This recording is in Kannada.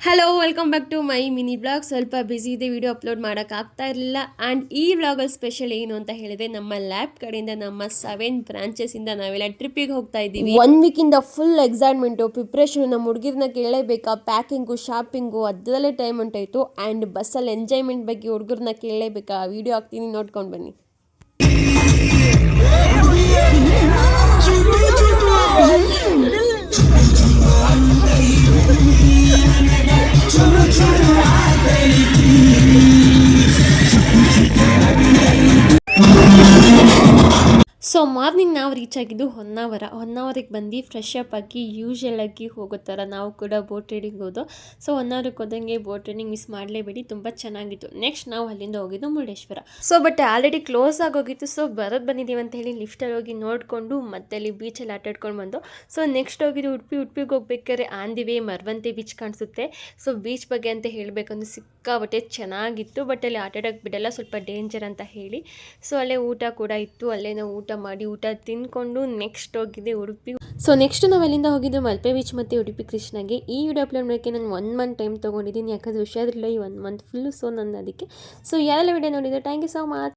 Hello welcome back to my mini blog. ಸ್ವಲ್ಪ ಬ್ಯುಸಿ ಇದೆ, ವಿಡಿಯೋ ಅಪ್ಲೋಡ್ ಮಾಡೋಕ್ಕಾಗ್ತಾ ಇರಲಿಲ್ಲ. ಆ್ಯಂಡ್ ಈ ಬ್ಲಾಗಲ್ಲಿ ಸ್ಪೆಷಲ್ ಏನು ಅಂತ ಹೇಳಿದ್ರೆ, ನಮ್ಮ ಲ್ಯಾಬ್ ಕಡೆಯಿಂದ ನಮ್ಮ 7 ಬ್ರಾಂಚಸ್ಸಿಂದ ನಾವೆಲ್ಲ ಟ್ರಿಪ್ಪಿಗೆ ಹೋಗ್ತಾ ಇದ್ದೀವಿ. 1 ವೀಕಿಂದ ಫುಲ್ ಎಕ್ಸೈಟ್ಮೆಂಟು, ಪ್ರಿಪ್ರೇಷನ್. ನಮ್ಮ ಹುಡುಗಿರನ್ನ ಕೇಳಲೇಬೇಕಾ, ಪ್ಯಾಕಿಂಗು, ಶಾಪಿಂಗು, ಅದರಲ್ಲೇ ಟೈಮ್ ಉಂಟಾಯಿತು. ಆ್ಯಂಡ್ ಬಸ್ಸಲ್ಲಿ ಎಂಜಾಯ್ಮೆಂಟ್ ಬಗ್ಗೆ ಹುಡುಗರನ್ನ ಕೇಳಲೇಬೇಕಾ, ವಿಡಿಯೋ ಹಾಕ್ತೀನಿ, ನೋಡ್ಕೊಂಡು ಬನ್ನಿ. ಸೊ ಮಾರ್ನಿಂಗ್ ನಾವು ರೀಚ್ ಆಗಿದ್ದು ಹೊನ್ನಾವರಿಗೆ ಬಂದು ಫ್ರೆಶ್ ಅಪ್ ಆಗಿ ಯೂಶಲ್ ಆಗಿ ಹೋಗೋ ಥರ ನಾವು ಕೂಡ ಬೋಟ್ ರೈಡಿಂಗ್ ಹೋದು. ಸೊ ಹೊನ್ನಾವರಕ್ಕೆ ಹೋದಂಗೆ ಬೋಟ್ ರೈಡಿಂಗ್ ಮಿಸ್ ಮಾಡಲೇಬೇಡಿ, ತುಂಬ ಚೆನ್ನಾಗಿತ್ತು. ನೆಕ್ಸ್ಟ್ ನಾವು ಅಲ್ಲಿಂದ ಹೋಗಿದ್ದು Murudeshwar. So but already close ಆಗೋಗಿತ್ತು. ಸೊ ಬಂದಿದ್ದೀವಿ ಅಂತ ಹೇಳಿ ಲಿಫ್ಟಲ್ಲಿ ಹೋಗಿ ನೋಡಿಕೊಂಡು ಮತ್ತೆ ಅಲ್ಲಿ ಬೀಚಲ್ಲಿ ಆಟಾಡ್ಕೊಂಡು ಬಂದು. ಸೊ ನೆಕ್ಸ್ಟ್ ಹೋಗಿದ್ದು ಉಡುಪಿಗೆ ಹೋಗ್ಬೇಕಾದ್ರೆ on the way Maravanthe beach ಕಾಣಿಸುತ್ತೆ. ಸೊ ಬೀಚ್ ಬಗ್ಗೆ ಅಂತ ಹೇಳಬೇಕಂದ್ರೆ ಸಿಕ್ಕಾಬಟ್ಟೆ ಚೆನ್ನಾಗಿತ್ತು. ಬಟ್ ಅಲ್ಲಿ ಆಟಾಡೋಕ್ಕೆ ಬಿಡಲ್ಲ, ಸ್ವಲ್ಪ ಡೇಂಜರ್ ಅಂತ ಹೇಳಿ. ಸೊ ಅಲ್ಲೇ ಊಟ ಕೂಡ ಇತ್ತು, ಅಲ್ಲೇ ನಾವು ಊಟ ತಿನ್ಕೊಂಡು ನೆಕ್ಸ್ಟ್ ಹೋಗಿದ್ದೆ ಉಡುಪಿ. ಸೊ ನೆಕ್ಸ್ಟ್ ನಾವು ಅಲ್ಲಿಂದ ಹೋಗಿದ್ದು ಮಲ್ಪೆ ಬೀಚ್ ಮತ್ತು ಉಡುಪಿ ಕೃಷ್ಣಗೆ. ಈ ವಿಡಿಯೋ ಅಪ್ಲೋಡ್ ಮಾಡೋಕ್ಕೆ ನಾನು 1 ಮಂತ್ ಟೈಮ್ ತೊಗೊಂಡಿದ್ದೀನಿ, ಯಾಕಂದರೆ ಹುಷಾರಿಲ್ಲ ಈ 1 ಮಂತ್ ಫುಲ್ಲು. ಸೊ ನಾನು ಅದಕ್ಕೆ. ಸೊ ಯಾರೆಲ್ಲ ವಿಡಿಯೋ ನೋಡಿದ್ರೆ ಥ್ಯಾಂಕ್ ಯು ಸೊ ಮಚ್.